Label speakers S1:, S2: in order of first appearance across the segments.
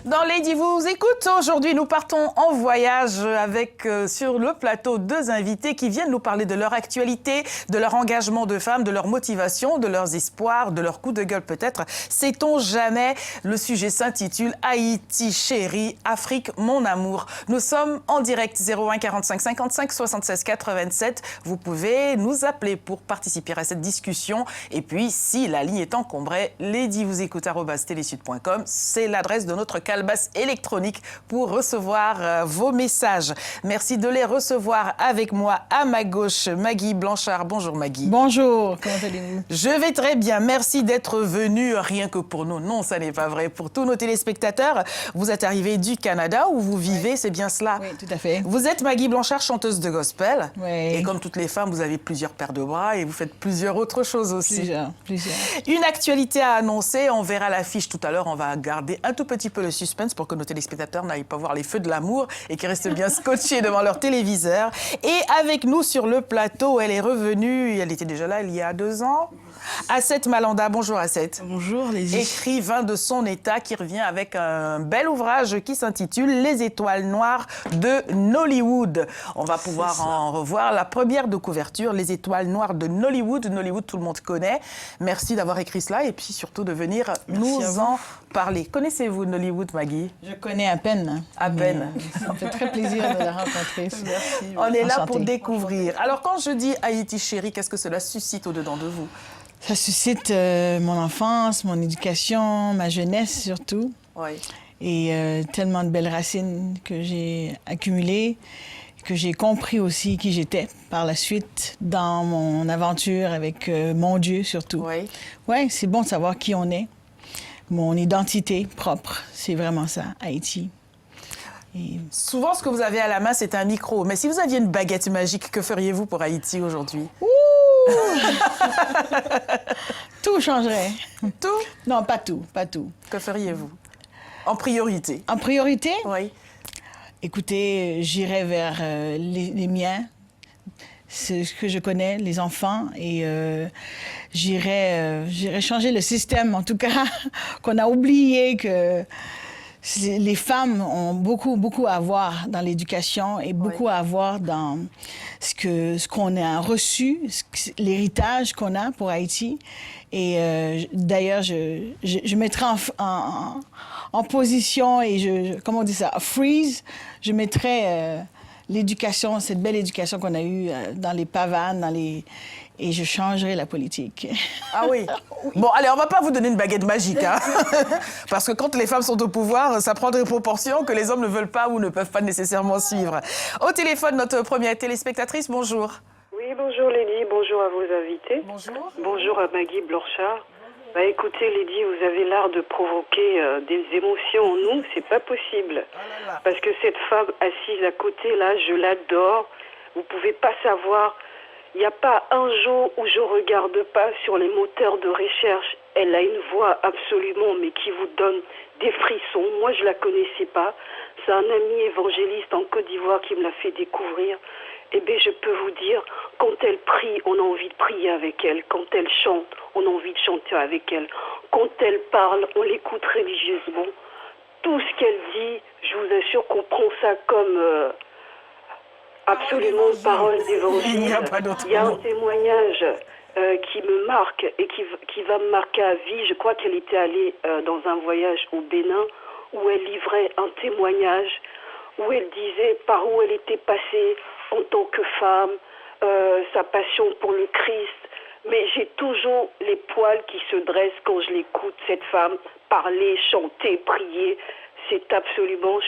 S1: Dans Lady vous écoute, aujourd'hui nous partons en voyage avec sur le plateau deux invités qui viennent nous parler de leur actualité, de leur engagement de femmes, de leur motivation, de leurs espoirs, de leur coup de gueule peut-être. Sait-on jamais? Le sujet s'intitule Haïti chérie, Afrique mon amour. Nous sommes en direct 01 45 55 76 87. Vous pouvez nous appeler pour participer à cette discussion. Et puis si la ligne est encombrée, Lady vous écoute @telesud.com, c'est l'adresse de notre calebasse électronique pour recevoir vos messages. Merci de les recevoir avec moi. À ma gauche, Maggie Blanchard. Bonjour Maggie.
S2: Bonjour, comment allez-vous?
S1: Je vais très bien. Merci d'être venu rien que pour nous. Non, ça n'est pas vrai. Pour tous nos téléspectateurs, vous êtes arrivés du Canada où vous vivez, c'est bien cela?
S2: Oui, tout à fait.
S1: Vous êtes Maggie Blanchard, chanteuse de gospel.
S2: Oui.
S1: Et comme toutes les femmes, vous avez plusieurs paires de bras et vous faites plusieurs autres choses aussi.
S2: Plusieurs.
S1: Une actualité à annoncer. On verra l'affiche tout à l'heure. On va garder un tout petit peu le suspense pour que nos téléspectateurs n'aillent pas voir les feux de l'amour et qu'ils restent bien scotchés devant leur téléviseur. Et avec nous sur le plateau, elle est revenue, elle était déjà là il y a 2 ans. Assette Malanda, bonjour Assette.
S2: Bonjour Lady.
S1: Écrivain de son état qui revient avec un bel ouvrage qui s'intitule Les étoiles noires de Nollywood. On va pouvoir en revoir la première de couverture, Les étoiles noires de Nollywood. Nollywood, tout le monde connaît. Merci d'avoir écrit cela et puis surtout de venir nous en parler. Connaissez-vous Nollywood, Maggie?
S2: Je connais à peine.
S1: À peine.
S2: Ça me fait très plaisir de la rencontrer.
S1: Merci. On est là pour découvrir. Alors quand je dis Haïti chérie, qu'est-ce que cela suscite au-dedans de vous?
S2: Ça suscite mon enfance, mon éducation, ma jeunesse surtout.
S1: Oui.
S2: Et tellement de belles racines que j'ai accumulées, que j'ai compris aussi qui j'étais par la suite dans mon aventure avec mon Dieu surtout.
S1: Oui.
S2: Ouais, c'est bon de savoir qui on est. Mon identité propre, c'est vraiment ça, Haïti. Et...
S1: Souvent, ce que vous avez à la main, c'est un micro. Mais si vous aviez une baguette magique, que feriez-vous pour Haïti aujourd'hui?
S2: Tout changerait.
S1: Tout?
S2: Non, pas tout, pas tout.
S1: Que feriez-vous? En priorité?
S2: En priorité?
S1: Oui.
S2: Écoutez, j'irai vers les miens, ce que je connais, les enfants, et j'irai changer le système, en tout cas, qu'on a oublié que les femmes ont beaucoup à voir dans l'éducation et beaucoup à voir dans ce qu'on a reçu, l'héritage qu'on a pour Haïti. Et d'ailleurs, je mettrai en position et comment on dit ça, freeze, je mettrai l'éducation, cette belle éducation qu'on a eue dans les pavanes, et je changerai la politique.
S1: Ah oui. Bon, allez, on ne va pas vous donner une baguette magique, hein. Parce que quand les femmes sont au pouvoir, ça prend des proportions que les hommes ne veulent pas ou ne peuvent pas nécessairement suivre. Au téléphone, notre première téléspectatrice, bonjour.
S3: Oui, bonjour Lady, bonjour à vos invités.
S1: Bonjour.
S3: Bonjour à Maggie Blanchard. Bah écoutez Lady, vous avez l'art de provoquer des émotions en nous, c'est pas possible. Parce que cette femme assise à côté là, je l'adore. Vous pouvez pas savoir, il n'y a pas un jour où je regarde pas sur les moteurs de recherche. Elle a une voix absolument, mais qui vous donne des frissons. Moi je la connaissais pas. C'est un ami évangéliste en Côte d'Ivoire qui me l'a fait découvrir. Eh bien, je peux vous dire, quand elle prie, on a envie de prier avec elle. Quand elle chante, on a envie de chanter avec elle. Quand elle parle, on l'écoute religieusement. Tout ce qu'elle dit, je vous assure qu'on prend ça comme absolument une parole d'évangile.
S1: Il n'y a pas d'autre
S3: Il y a un
S1: mot.
S3: témoignage qui me marque et qui va me marquer à vie. Je crois qu'elle était allée dans un voyage au Bénin où elle livrait un témoignage, où elle disait par où elle était passée en tant que femme, sa passion pour le Christ. Mais j'ai toujours les poils qui se dressent quand je l'écoute, cette femme, parler, chanter, prier. C'est absolument,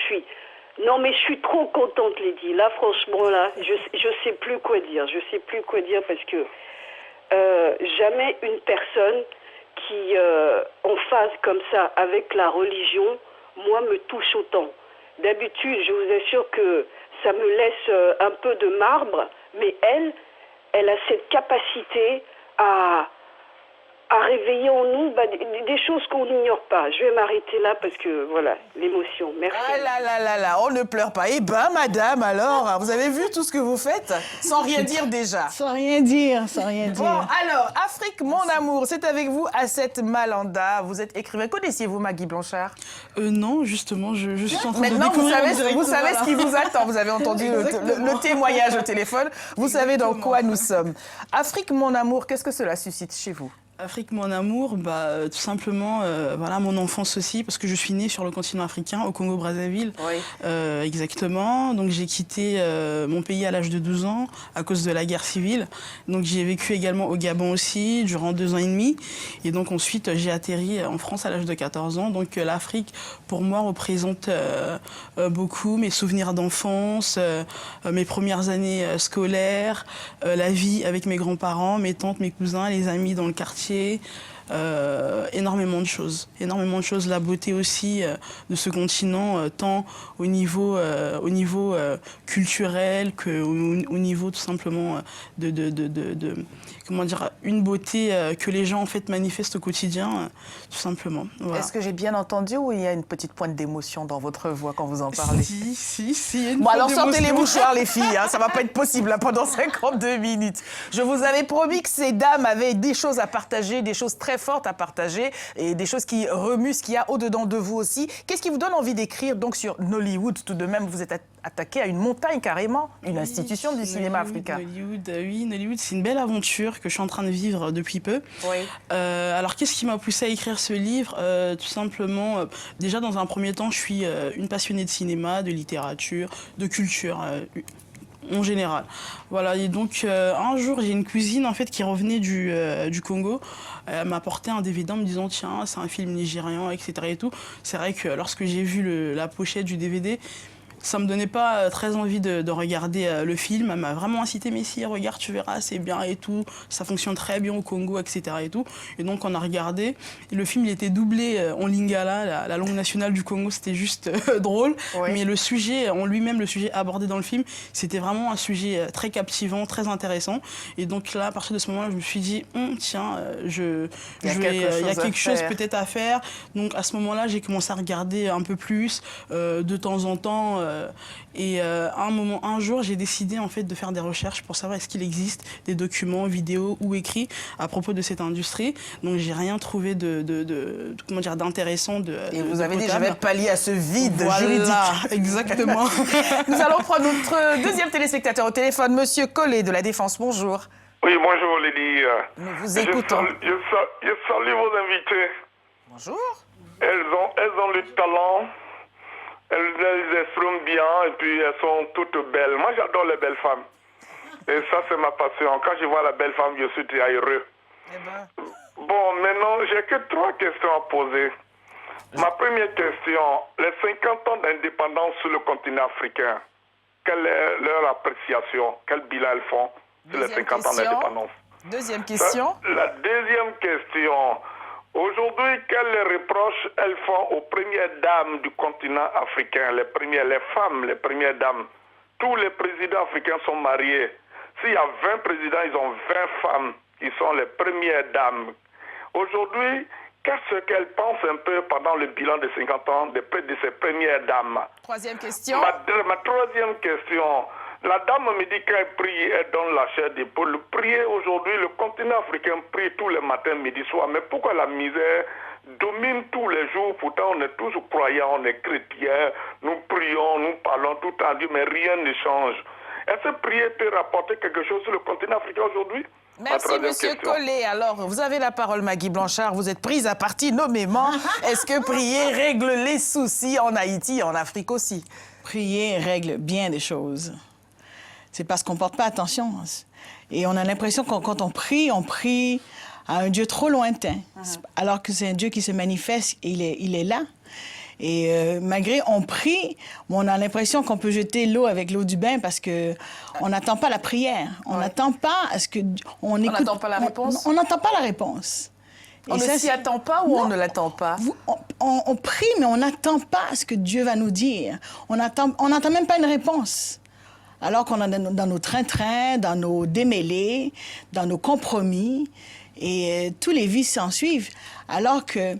S3: non, mais je suis trop contente, Lady. Là, franchement, là, je sais plus quoi dire. Je sais plus quoi dire parce que jamais une personne qui, en phase comme ça avec la religion, moi, me touche autant. D'habitude, je vous assure que ça me laisse un peu de marbre, mais elle, elle a cette capacité à réveiller en nous des choses qu'on n'ignore pas. Je vais m'arrêter là parce que, voilà, l'émotion. Merci.
S1: Ah là là là là, on ne pleure pas. Eh ben, madame, alors, vous avez vu tout ce que vous faites? Sans rien dire déjà.
S2: Sans rien dire, sans rien
S1: Bon,
S2: dire.
S1: alors, Afrique, mon amour, c'est avec vous, Asset Malanda. Vous êtes écrivain. Connaissiez-vous Maggie Blanchard?
S4: Non, justement, je suis en train de
S1: Maintenant,
S4: découvrir en direct,
S1: vous savez
S4: voilà.
S1: ce qui vous attend. Vous avez entendu le témoignage au téléphone. Vous savez dans quoi nous sommes. Afrique, mon amour, qu'est-ce que cela suscite chez vous?
S4: Afrique, mon amour, tout simplement, voilà, mon enfance aussi, parce que je suis née sur le continent africain, au Congo-Brazzaville,
S1: Oui.
S4: exactement. Donc j'ai quitté mon pays à l'âge de 12 ans à cause de la guerre civile. Donc j'y ai vécu également au Gabon aussi, durant 2 ans et demi. Et donc ensuite, j'ai atterri en France à l'âge de 14 ans. Donc l'Afrique, pour moi, représente beaucoup mes souvenirs d'enfance, mes premières années scolaires, la vie avec mes grands-parents, mes tantes, mes cousins, les amis dans le quartier. Énormément de choses, la beauté aussi de ce continent, tant au niveau culturel qu'au niveau tout simplement comment dire, une beauté que les gens en fait manifestent au quotidien, tout simplement. Voilà.
S1: Est-ce que j'ai bien entendu ou il y a une petite pointe d'émotion dans votre voix quand vous en parlez?
S4: Si.
S1: Bon, alors sortez les mouchoirs, les filles, hein, ça va pas être possible là, pendant 52 minutes. Je vous avais promis que ces dames avaient des choses à partager, des choses très fortes à partager et des choses qui remuent ce qu'il y a au-dedans de vous aussi. Qu'est-ce qui vous donne envie d'écrire donc sur Nollywood? Tout de même, vous êtes attaqué à une montagne carrément, une institution du cinéma africain.
S4: Nollywood, c'est une belle aventure que je suis en train de vivre depuis peu.
S1: Oui.
S4: Alors, qu'est-ce qui m'a poussée à écrire ce livre? Tout simplement, déjà, dans un premier temps, je suis une passionnée de cinéma, de littérature, de culture. En général. Voilà, et donc un jour, j'ai une cousine en fait qui revenait du Congo. Elle m'a apporté un DVD en me disant tiens, c'est un film nigérian, etc. et tout. C'est vrai que lorsque j'ai vu la pochette du DVD, ça me donnait pas très envie de regarder le film. Elle m'a vraiment incité, mais si, regarde, tu verras, c'est bien et tout. Ça fonctionne très bien au Congo, etc. et tout. Et donc, on a regardé. Et le film, il était doublé en lingala, la langue nationale du Congo. C'était juste drôle.
S1: Oui.
S4: Mais le sujet, en lui-même, le sujet abordé dans le film, c'était vraiment un sujet très captivant, très intéressant. Et donc là, à partir de ce moment-là, je me suis dit, tiens, il y a quelque chose peut-être à faire. Donc, à ce moment-là, j'ai commencé à regarder un peu plus, de temps en temps. Et un jour, j'ai décidé en fait de faire des recherches pour savoir est-ce qu'il existe des documents, vidéos ou écrits à propos de cette industrie. Donc, j'ai rien trouvé d'intéressant.
S1: Et vous avez dit, je vais pallier à ce vide juridique.
S4: Exactement.
S1: Nous allons prendre notre deuxième téléspectateur au téléphone, Monsieur Collet de la Défense. Bonjour.
S5: Oui, bonjour Lydie.
S1: Nous vous écoutons.
S5: Je salue vos invités.
S1: Bonjour.
S5: Elles ont le talent. Elles expriment bien et puis elles sont toutes belles. Moi, j'adore les belles femmes. Et ça, c'est ma passion. Quand je vois la belle femme, je suis très heureux. Bon, maintenant, j'ai que 3 questions à poser. Ma première question, les 50 ans d'indépendance sur le continent africain, quelle est leur appréciation? Quel bilan elles font sur les 50 ans d'indépendance?
S1: Deuxième question.
S5: La deuxième question. Aujourd'hui, quels reproches elles font aux premières dames du continent africain, les femmes, les premières dames? Tous les présidents africains sont mariés. S'il y a 20 présidents, ils ont 20 femmes qui sont les premières dames. Aujourd'hui, qu'est-ce qu'elles pensent un peu pendant le bilan de 50 ans de ces premières dames?
S1: Troisième question.
S5: Ma troisième question. La dame me dit qu'elle prie, elle donne la chair d'épaule. Prier aujourd'hui, le continent africain prie tous les matins, midi, soir. Mais pourquoi la misère domine tous les jours? Pourtant, on est tous croyants, on est chrétiens, nous prions, nous parlons tout en Dieu, mais rien ne change. Est-ce que prier peut rapporter quelque chose sur le continent africain aujourd'hui?
S1: Merci, Monsieur Collet. Alors, vous avez la parole, Maggie Blanchard. Vous êtes prise à partie nommément. Est-ce que prier règle les soucis en Haïti et en Afrique aussi?
S2: Prier règle bien des choses. C'est parce qu'on ne porte pas attention. Et on a l'impression que quand on prie à un Dieu trop lointain, alors que c'est un Dieu qui se manifeste, il est là. Et malgré on prie, on a l'impression qu'on peut jeter l'eau avec l'eau du bain parce qu'on n'attend pas la prière. On n'attend pas à ce que... On
S1: n'attend pas la réponse?
S2: On n'attend pas la réponse.
S1: On ne s'y attend pas ou on ne l'attend pas?
S2: On prie, mais on n'attend pas ce que Dieu va nous dire. On n'attend même pas une réponse. alors qu'on est dans nos train-train, dans nos démêlés, dans nos compromis, et tous les vices s'en suivent. Alors que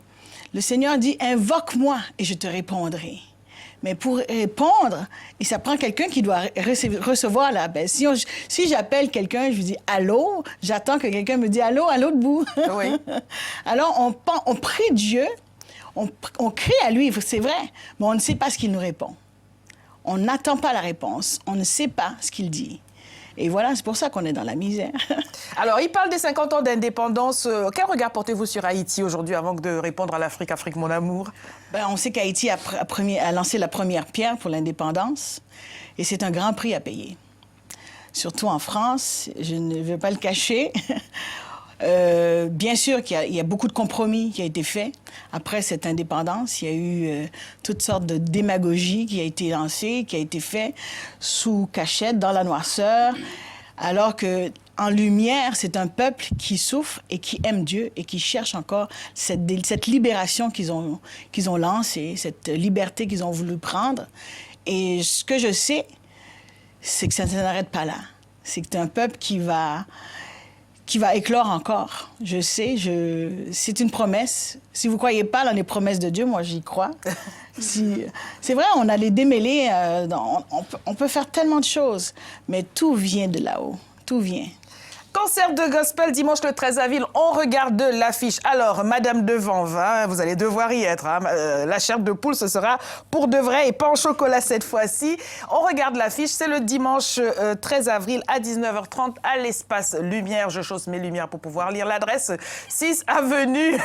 S2: le Seigneur dit « Invoque-moi et je te répondrai ». Mais pour répondre, et ça prend quelqu'un qui doit recevoir l'appel. Si j'appelle quelqu'un, je lui dis « Allô », j'attends que quelqu'un me dise « Allô, à l'autre bout ».
S1: Oui.
S2: Alors, on prie Dieu, on crie à lui, c'est vrai, mais on ne sait pas ce qu'il nous répond. On n'attend pas la réponse, on ne sait pas ce qu'il dit. Et voilà, c'est pour ça qu'on est dans la misère.
S1: Alors, il parle des 50 ans d'indépendance. Quel regard portez-vous sur Haïti aujourd'hui, avant de répondre à l'Afrique, Afrique, mon amour?
S2: On sait qu'Haïti a lancé la première pierre pour l'indépendance, et c'est un grand prix à payer. Surtout en France, je ne veux pas le cacher. Bien sûr qu'il y a beaucoup de compromis qui a été fait après cette indépendance. Il y a eu toutes sortes de démagogie qui a été lancée, qui a été fait sous cachette, dans la noirceur, alors que en lumière, c'est un peuple qui souffre et qui aime Dieu et qui cherche encore cette libération qu'ils ont lancée, cette liberté qu'ils ont voulu prendre. Et ce que je sais, c'est que ça ne s'arrête pas là. C'est que c'est un peuple qui va éclore encore. Je sais, c'est une promesse. Si vous ne croyez pas dans les promesses de Dieu, moi, j'y crois. C'est vrai, on a les démêlés, on peut faire tellement de choses, mais tout vient de là-haut. Tout vient.
S1: Concert de gospel dimanche le 13 avril, on regarde l'affiche. Alors, Madame de Vanvin, vous allez devoir y être. Hein. La chair de poule, ce sera pour de vrai et pas en chocolat cette fois-ci. On regarde l'affiche, c'est le dimanche 13 avril à 19h30 à l'espace Lumière. Je chausse mes lumières pour pouvoir lire l'adresse. 6 avenue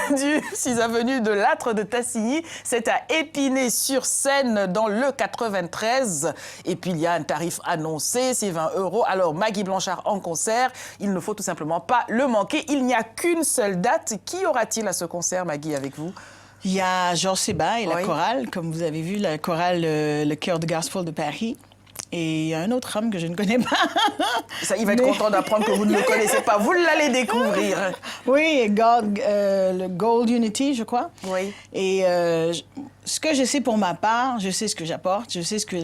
S1: de Lattre de Tassigny. C'est à Épinay-sur-Seine dans le 93. Et puis, il y a un tarif annoncé, c'est 20 €. Alors, Maggie Blanchard en concert, il ne faut tout simplement pas le manquer. Il n'y a qu'une seule date. Qui aura-t-il à ce concert, Maggie, avec vous?
S2: Il y a Georges Seba et la
S1: Oui.
S2: chorale, comme vous avez vu, la chorale Le Chœur de Gospel de Paris. Et il y a un autre homme que je ne connais pas.
S1: Ça, il va être content d'apprendre que vous ne le connaissez pas. Vous l'allez découvrir.
S2: Oui, le Gold Unity, je crois.
S1: Oui.
S2: Et ce que je sais pour ma part, je sais ce que j'apporte, je sais ce que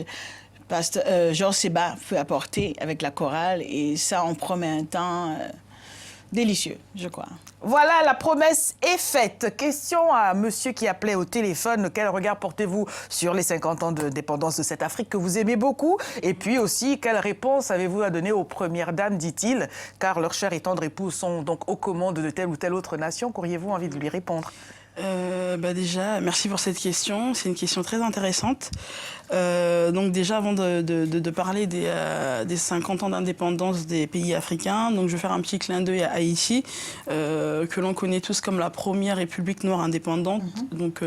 S2: Georges Seba peut apporter avec la chorale. Et ça, on promet un temps délicieux, je crois.
S1: Voilà, la promesse est faite. Question à monsieur qui appelait au téléphone. Quel regard portez-vous sur les 50 ans de dépendance de cette Afrique que vous aimez beaucoup? Et puis aussi, quelle réponse avez-vous à donner aux premières dames, dit-il? Car leurs chers et tendres époux sont donc aux commandes de telle ou telle autre nation. Qu'auriez-vous envie de lui répondre?
S4: Déjà, merci pour cette question. C'est une question très intéressante. Donc déjà, avant de parler des 50 ans d'indépendance des pays africains, donc je vais faire un petit clin d'œil à Haïti, que l'on connaît tous comme la première république noire indépendante. Donc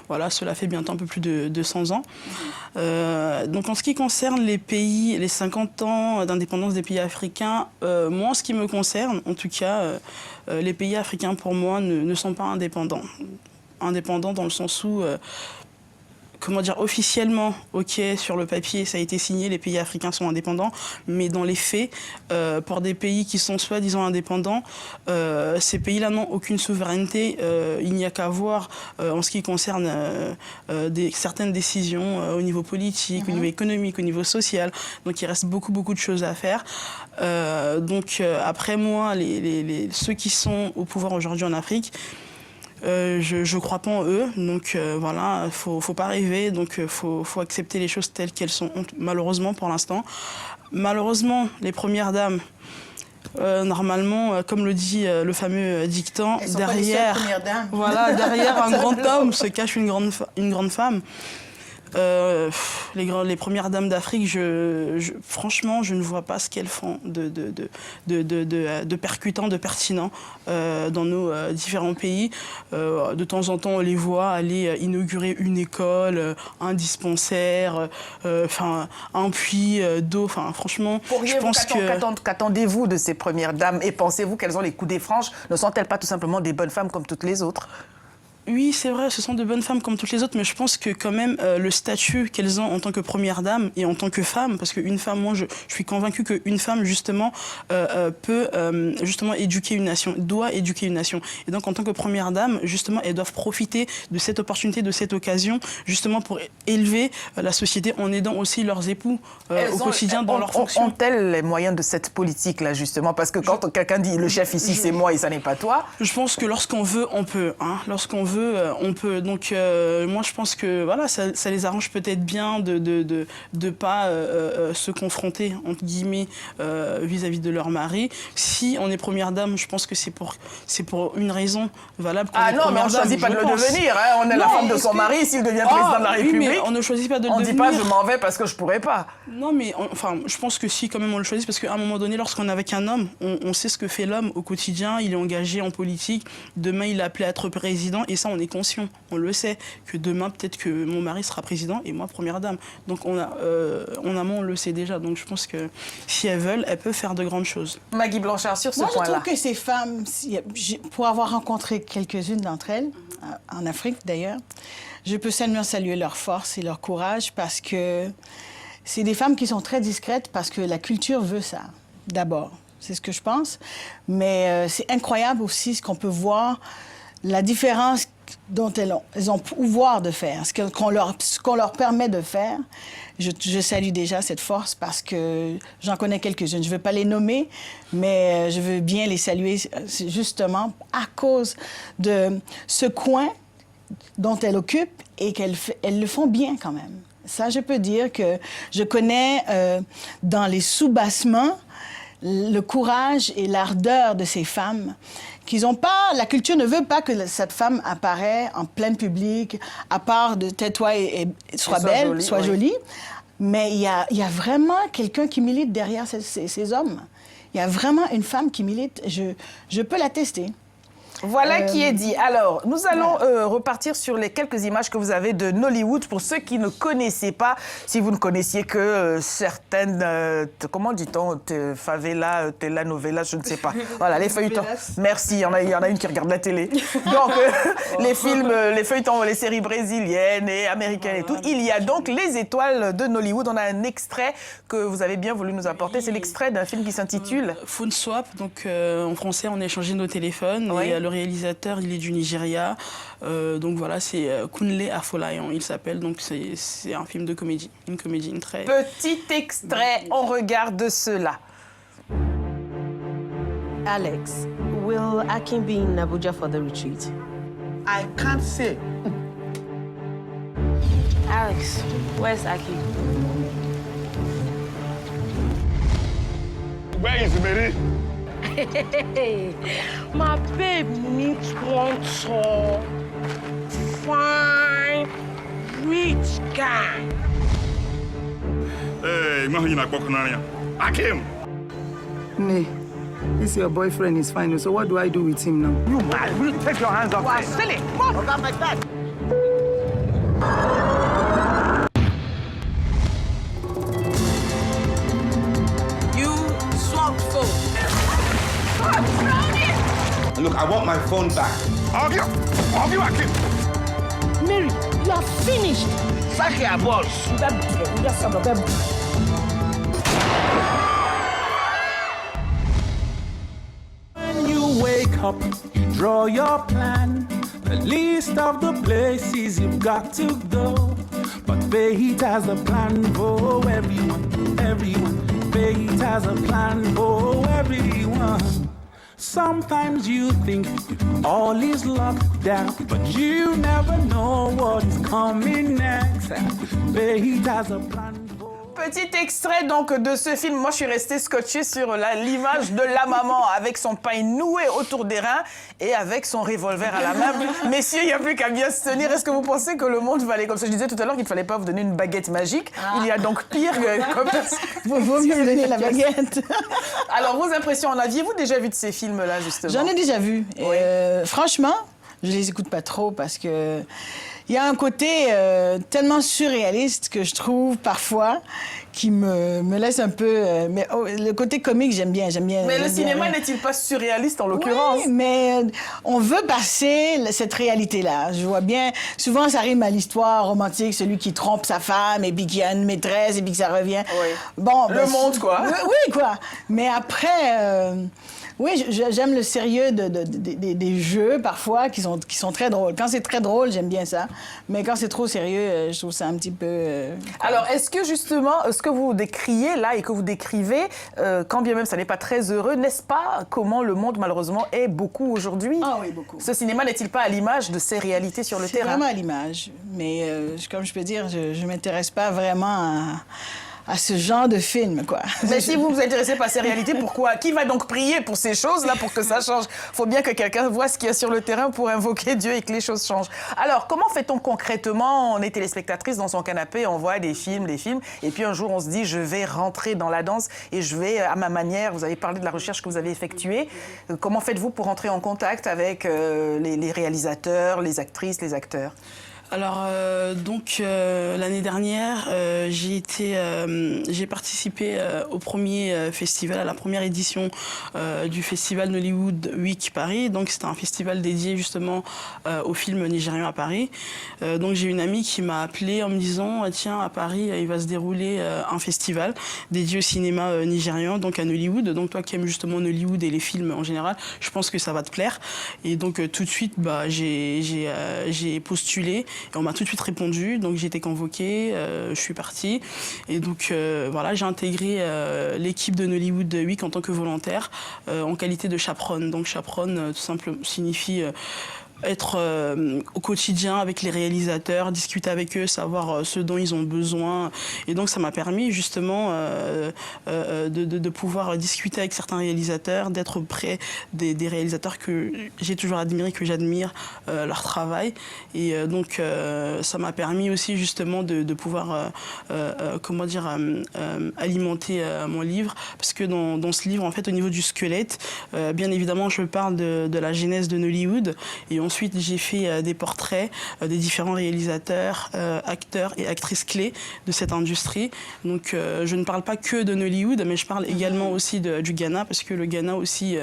S4: voilà, cela fait bientôt un peu plus de 200 ans. Donc en ce qui concerne les 50 ans d'indépendance des pays africains, moi, en ce qui me concerne, en tout cas, les pays africains, pour moi, ne sont pas indépendants. Indépendants dans le sens où, officiellement, ok, sur le papier, ça a été signé, les pays africains sont indépendants, mais dans les faits, pour des pays qui sont soi-disant indépendants, ces pays-là n'ont aucune souveraineté. Il n'y a qu'à voir, en ce qui concerne certaines décisions au niveau politique, au niveau économique, au niveau social. Donc il reste beaucoup de choses à faire. Après moi, ceux qui sont au pouvoir aujourd'hui en Afrique, je crois pas en eux, donc voilà, faut pas rêver, donc faut accepter les choses telles qu'elles sont, malheureusement pour l'instant. Malheureusement, les premières dames, normalement, comme le dit le fameux dictant, derrière un grand homme se cache une grande femme. Les premières dames d'Afrique, franchement, je ne vois pas ce qu'elles font de percutant, de pertinent dans nos différents pays. De temps en temps, on les voit aller inaugurer une école, un dispensaire, un puits d'eau. Franchement, je pense
S1: qu'attendez-vous de ces premières dames? Et pensez-vous qu'elles ont les coups des franges? Ne sont-elles pas tout simplement des bonnes femmes comme toutes les autres?
S4: Oui, c'est vrai, ce sont de bonnes femmes comme toutes les autres, mais je pense que quand même le statut qu'elles ont en tant que première dame et en tant que femme, parce qu'une femme, moi je suis convaincue qu'une femme justement peut justement éduquer une nation, doit éduquer une nation. Et donc en tant que première dame, justement, elles doivent profiter de cette opportunité, de cette occasion, justement pour élever la société en aidant aussi leurs époux au quotidien dans leurs fonctions.
S1: Ont-elles les moyens de cette politique-là, justement? Parce que quand quelqu'un dit le chef ici, c'est moi et ça n'est pas toi.
S4: Je pense que lorsqu'on veut, on peut. Hein. Lorsqu'on veut, on peut. Donc, moi, je pense que voilà, ça les arrange peut-être bien de pas se confronter, entre guillemets, vis-à-vis de leur mari. Si on est première dame, je pense que c'est pour une raison valable.
S1: Ah non, mais on ne choisit pas de le devenir. Hein. On est la femme de son mari. S'il devient président de la République,
S4: mais on ne choisit pas de le devenir.
S1: On ne dit pas je m'en vais parce que je pourrais pas.
S4: Non, mais enfin, je pense que si, quand même, on le choisit parce qu'à un moment donné, lorsqu'on est avec un homme, on sait ce que fait l'homme au quotidien. Il est engagé en politique. Demain, il est appelé à être président. Et ça, on est conscient. On le sait. Que demain, peut-être que mon mari sera président et moi, première dame. Donc, en amont, on le sait déjà. Donc, je pense que si elles veulent, elles peuvent faire de grandes choses.
S1: Maggie Blanchard, sur ce point-là.
S2: Moi, je trouve que ces femmes, pour avoir rencontré quelques-unes d'entre elles, en Afrique d'ailleurs, je peux seulement saluer leur force et leur courage parce que c'est des femmes qui sont très discrètes parce que la culture veut ça, d'abord. C'est ce que je pense. Mais c'est incroyable aussi ce qu'on peut voir, la différence dont elles ont pouvoir de faire, ce qu'on leur permet de faire. Je salue déjà cette force parce que j'en connais quelques-unes. Je ne veux pas les nommer, mais je veux bien les saluer justement à cause de ce coin dont elles occupent et qu'elles le font bien quand même. Ça, je peux dire que je connais dans les soubassements le courage et l'ardeur de ces femmes qu'ils ont pas... La culture ne veut pas que cette femme apparaisse en plein public, à part de tais-toi et sois belle, sois jolie. Mais il y a vraiment quelqu'un qui milite derrière ces hommes. Il y a vraiment une femme qui milite. Je peux l'attester.
S1: Voilà qui est dit. Alors, nous allons repartir sur les quelques images que vous avez de Nollywood. Pour ceux qui ne connaissaient pas, si vous ne connaissiez que certaines, comment dit-on, favela, telenovela, je ne sais pas. Voilà, les feuilletons. Merci, il y en a une qui regarde la télé. Donc, les films, les feuilletons, les séries brésiliennes et américaines et tout. Il y a donc les étoiles de Nollywood. On a un extrait que vous avez bien voulu nous apporter. C'est l'extrait d'un film qui s'intitule
S4: Phone Swap. Donc, en français, on a échangé nos téléphones.
S1: Oui.
S4: Et le réalisateur, il est du Nigeria. Donc voilà, c'est Kunle Afolayan, il s'appelle. Donc c'est un film de comédie. Une comédie très...
S1: Petit extrait, on regarde cela.
S6: Alex, will Akin be in Abuja for the retreat?
S7: I can't say.
S6: Alex, where's Akin?
S7: Where is Mary?
S6: Hey, my babe needs one tall, fine, rich guy.
S7: Hey, Akim!
S8: Nee, this your boyfriend is fine, so what do I do with him now?
S7: You mad? Will you take your hands off me?
S1: Silly, come on.
S7: Like that.
S6: You swapped phone.
S9: Look, I want my phone back.
S7: Argue, Akim!
S6: Mary, you are finished.
S7: Sack your boss.
S10: When you wake up, you draw your plan, the list of the places you've got to go. But fate has a plan for everyone, everyone. Fate has a plan for everyone. Sometimes you think all is locked down, but you never know what is coming next. Fate has a plan.
S1: Petit extrait donc de ce film. Moi, je suis restée scotchée sur l'image de la maman avec son pain noué autour des reins et avec son revolver à la main. Messieurs, il n'y a plus qu'à bien se tenir. Est-ce que vous pensez que le monde va aller comme ça? Je disais tout à l'heure qu'il ne fallait pas vous donner une baguette magique. Il y a donc pire comme ça.
S2: Vaut mieux me donner la baguette.
S1: Alors, vos impressions, en aviez-vous déjà vu de ces films-là, justement?
S2: J'en ai déjà vu.
S1: Oui.
S2: Franchement, je les écoute pas trop parce que il y a un côté tellement surréaliste que je trouve parfois qui me laisse un peu... mais le côté comique, j'aime bien.
S1: Mais le cinéma n'est-il pas surréaliste en l'occurrence?
S2: Oui, mais on veut passer cette réalité-là. Je vois bien, souvent ça rime à l'histoire romantique, celui qui trompe sa femme et puis qui a une maîtresse et puis que ça revient.
S1: Oui.
S2: Bon,
S1: le monde, quoi.
S2: Oui, quoi. Mais après... oui, j'aime le sérieux des jeux, parfois, qui sont très drôles. Quand c'est très drôle, j'aime bien ça. Mais quand c'est trop sérieux, je trouve ça un petit peu...
S1: Alors, est-ce que, justement, ce que vous décriez, là, et que vous décrivez, quand bien même ça n'est pas très heureux, n'est-ce pas comment le monde, malheureusement, est beaucoup aujourd'hui?
S2: Ah oui, beaucoup.
S1: Ce cinéma n'est-il pas à l'image de ces réalités sur le terrain?
S2: C'est vraiment à l'image. Mais, comme je peux dire, je ne m'intéresse pas vraiment à ce genre de film, quoi.
S1: Mais si vous vous intéressez par ces réalités, pourquoi? Qui va donc prier pour ces choses-là pour que ça change? Il faut bien que quelqu'un voit ce qu'il y a sur le terrain pour invoquer Dieu et que les choses changent. Alors, comment fait-on concrètement? On est téléspectatrice dans son canapé, on voit des films, et puis un jour on se dit, je vais rentrer dans la danse et je vais, à ma manière, vous avez parlé de la recherche que vous avez effectuée, comment faites-vous pour entrer en contact avec les réalisateurs, les actrices, les acteurs?
S4: Alors, l'année dernière, j'ai participé au premier festival, à la première édition du festival Nollywood Week Paris. Donc, c'était un festival dédié justement aux films nigérians à Paris. Donc, j'ai une amie qui m'a appelée en me disant « Tiens, à Paris, il va se dérouler un festival dédié au cinéma nigérian, donc à Nollywood. Donc, toi qui aimes justement Nollywood et les films en général, je pense que ça va te plaire. » Et donc, tout de suite, j'ai postulé. Et on m'a tout de suite répondu, donc j'ai été convoquée, je suis partie. Et donc voilà, j'ai intégré l'équipe de Nollywood Week en tant que volontaire, en qualité de chaperonne. Donc chaperonne, tout simplement, signifie être au quotidien avec les réalisateurs, discuter avec eux, savoir ce dont ils ont besoin. Et donc ça m'a permis justement de pouvoir discuter avec certains réalisateurs, d'être près des réalisateurs que j'ai toujours admirés, que j'admire leur travail. Et donc ça m'a permis aussi justement de pouvoir alimenter mon livre, parce que dans ce livre, en fait, au niveau du squelette, bien évidemment, je parle de la genèse de Nollywood. Et ensuite, j'ai fait des portraits des différents réalisateurs, acteurs et actrices clés de cette industrie. Donc, je ne parle pas que de Nollywood, mais je parle également aussi du Ghana, parce que le Ghana aussi,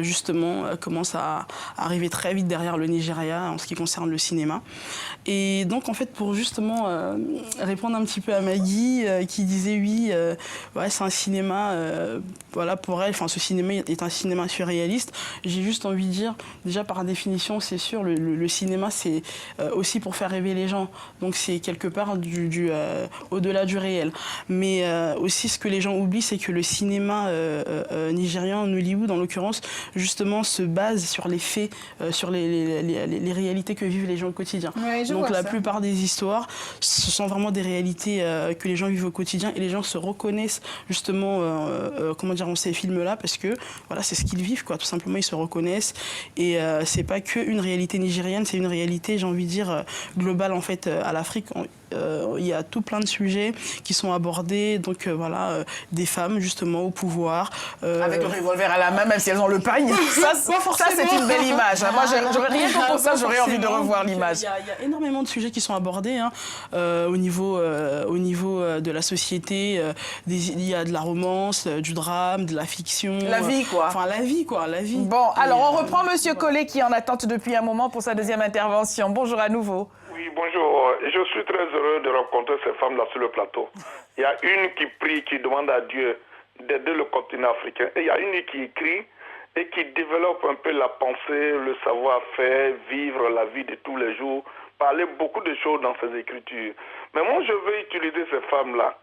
S4: justement, commence à arriver très vite derrière le Nigeria en ce qui concerne le cinéma. Et donc, en fait, pour justement répondre un petit peu à Maggie, qui disait oui, ouais, c'est un cinéma, voilà, pour elle, enfin, ce cinéma est un cinéma surréaliste. J'ai juste envie de dire, déjà par définition, c'est sûr, le cinéma, c'est aussi pour faire rêver les gens. Donc c'est quelque part au-delà du réel. Mais aussi, ce que les gens oublient, c'est que le cinéma nigérian, Nollywood en l'occurrence, justement, se base sur les faits, sur les réalités que vivent les gens au quotidien.
S2: Ouais,
S4: donc la plupart des histoires, ce sont vraiment des réalités que les gens vivent au quotidien, et les gens se reconnaissent justement, dans ces films-là, parce que voilà, c'est ce qu'ils vivent, quoi. Tout simplement, ils se reconnaissent. Et c'est pas qu'une réalité nigérienne, c'est une réalité, j'ai envie de dire, globale en fait à l'Afrique. Il y a tout plein de sujets qui sont abordés, donc voilà, des femmes justement au pouvoir.
S1: Avec le revolver à la main, même si elles ont le pagne. Ça c'est une belle image. Moi, rien que pour ça, j'aurais envie de revoir l'image.
S4: Il y a énormément de sujets qui sont abordés hein, au niveau de la société. Il y a de la romance, du drame, de la fiction.
S1: La vie, quoi.
S4: Enfin, la vie, quoi, la vie.
S1: Bon, alors on reprend Monsieur Collet qui est en attente depuis un moment pour sa deuxième intervention. Bonjour à nouveau.
S5: Oui, bonjour. Je suis très heureux de rencontrer ces femmes-là sur le plateau. Il y a une qui prie, qui demande à Dieu d'aider le continent africain. Et il y a une qui écrit et qui développe un peu la pensée, le savoir-faire, vivre la vie de tous les jours, parler beaucoup de choses dans ses écritures. Mais moi, je veux utiliser ces femmes-là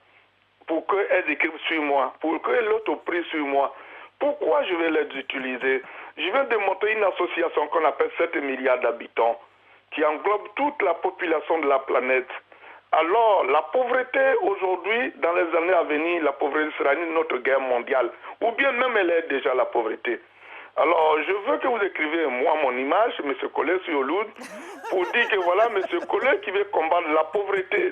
S5: pour qu'elles écrivent sur moi, pour que l'autre prie sur moi. Pourquoi je vais les utiliser? Je vais démontrer une association qu'on appelle 7 milliards d'habitants, qui englobe toute la population de la planète. Alors, la pauvreté aujourd'hui, dans les années à venir, la pauvreté sera une autre guerre mondiale. Ou bien même elle est déjà la pauvreté. Alors, je veux que vous écriviez, moi, mon image, M. Collet sur Oloud, pour dire que voilà, M. Collet qui veut combattre la pauvreté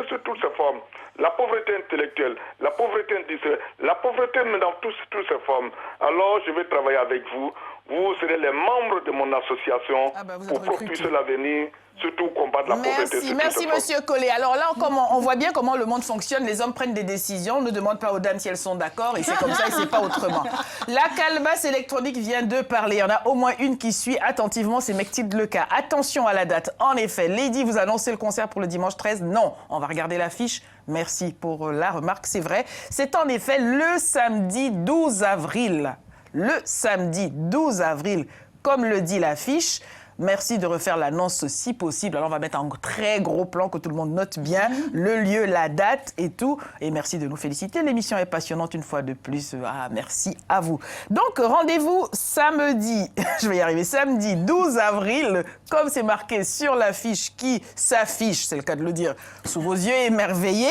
S5: sous toutes ses formes, la pauvreté intellectuelle, la pauvreté industrielle, la pauvreté mais dans toutes ses formes. Alors, je vais travailler avec vous. vous serez les membres de mon association
S1: vous êtes
S5: pour qu'on
S1: recrutés.
S5: puisse l'avenir, surtout combattre la pauvreté.
S1: Merci Monsieur Collet. Alors là, on voit bien comment le monde fonctionne. Les hommes prennent des décisions, on ne demande pas aux dames si elles sont d'accord, et c'est comme ça et c'est pas autrement. La calebasse électronique vient de parler. Il y en a au moins une qui suit attentivement, c'est Mectide Leca. Attention à la date. En effet, Lady, vous annoncez le concert pour le dimanche 13. Non, on va regarder l'affiche. Merci pour la remarque, c'est vrai. C'est en effet le samedi 12 avril. Le samedi 12 avril, comme le dit l'affiche. Merci de refaire l'annonce si possible. Alors, on va mettre un très gros plan que tout le monde note bien, le lieu, la date et tout. Et merci de nous féliciter. L'émission est passionnante une fois de plus. Ah, merci à vous. Donc, rendez-vous samedi, je vais y arriver, samedi 12 avril, comme c'est marqué sur l'affiche qui s'affiche, c'est le cas de le dire, sous vos yeux émerveillés.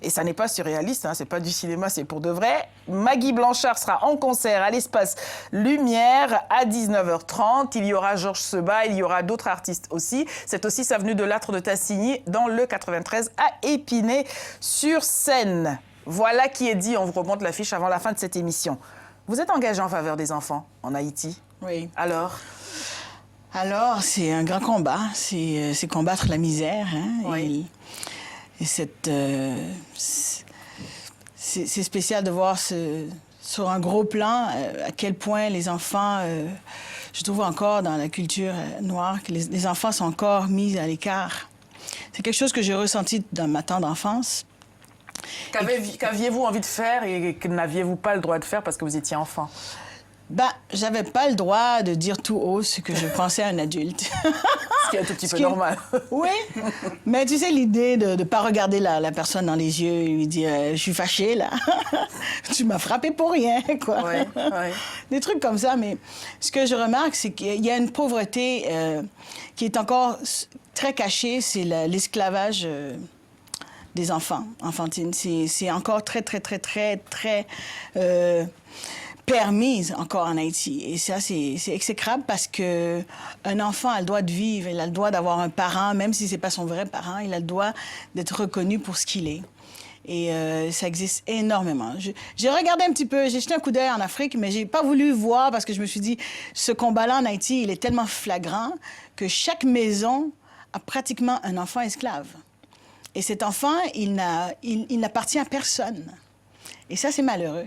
S1: Et ça n'est pas surréaliste, hein, c'est pas du cinéma, c'est pour de vrai. Maggie Blanchard sera en concert à l'Espace Lumière à 19h30. Il y aura Georges Seba, il y aura d'autres artistes aussi. C'est aussi avenue de Lattre de Tassigny dans le 93 à Épinay-sur-Seine. Voilà qui est dit, on vous remonte l'affiche avant la fin de cette émission. Vous êtes engagé en faveur des enfants en Haïti?
S2: Oui.
S1: Alors,
S2: c'est un grand combat. C'est combattre la misère. Hein,
S1: oui.
S2: Et c'est spécial de voir sur un gros plan à quel point les enfants, je trouve encore dans la culture noire, que les enfants sont encore mis à l'écart. C'est quelque chose que j'ai ressenti dans ma tendre enfance.
S1: qu'aviez-vous envie de faire et que n'aviez-vous pas le droit de faire parce que vous étiez enfant?
S2: J'avais pas le droit de dire tout haut ce que je pensais à un adulte.
S1: Ce qui est un tout petit peu normal.
S2: Oui, mais tu sais, l'idée de ne pas regarder la personne dans les yeux et lui dire « je suis fâchée, là, tu m'as frappé pour rien », quoi.
S1: Ouais.
S2: Des trucs comme ça, mais ce que je remarque, c'est qu'il y a une pauvreté qui est encore très cachée, c'est l'esclavage des enfants, enfantines. C'est encore très permise encore en Haïti. Et ça, c'est exécrable parce qu'un enfant a le droit de vivre, il a le droit d'avoir un parent, même si ce n'est pas son vrai parent, il a le droit d'être reconnu pour ce qu'il est. Et ça existe énormément. J'ai regardé un petit peu, j'ai jeté un coup d'œil en Afrique, mais je n'ai pas voulu voir parce que je me suis dit, ce combat-là en Haïti, il est tellement flagrant que chaque maison a pratiquement un enfant esclave. Et cet enfant, il n'appartient à personne. Et ça, c'est malheureux.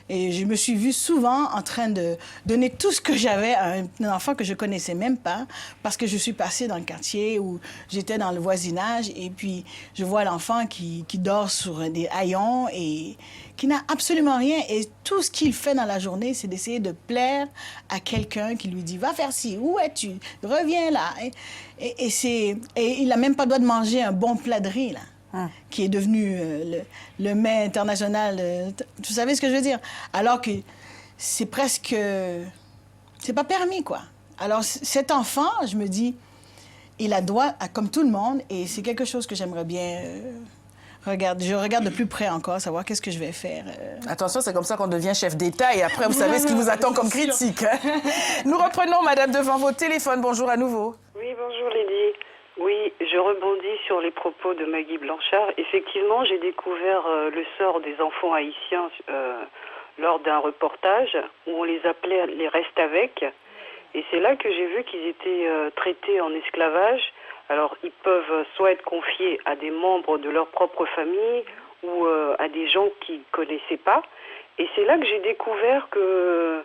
S2: Et je me suis vue souvent en train de donner tout ce que j'avais à un enfant que je connaissais même pas, parce que je suis passée dans le quartier où j'étais dans le voisinage, et puis je vois l'enfant qui dort sur des haillons et qui n'a absolument rien. Et tout ce qu'il fait dans la journée, c'est d'essayer de plaire à quelqu'un qui lui dit « Va faire ci, où es-tu? Reviens là. » Et il n'a même pas le droit de manger un bon plat de riz, là. Qui est devenu le mets international. Tu savais ce que je veux dire? Alors que c'est presque... c'est pas permis, quoi. Alors, cet enfant, je me dis, il a droit à comme tout le monde, et c'est quelque chose que j'aimerais bien... je regarde de plus près encore, savoir qu'est-ce que je vais faire.
S1: Attention, c'est comme ça qu'on devient chef d'État, et après, vous savez ce qui vous attend comme critique. Hein? Nous reprenons, madame, devant vos téléphones. Bonjour à nouveau.
S3: Oui, bonjour, Lydie. Oui, je rebondis sur les propos de Maggie Blanchard. Effectivement, j'ai découvert le sort des enfants haïtiens lors d'un reportage où on les appelait les restes avec. Et c'est là que j'ai vu qu'ils étaient traités en esclavage. Alors, ils peuvent soit être confiés à des membres de leur propre famille ou à des gens qu'ils ne connaissaient pas. Et c'est là que j'ai découvert qu'il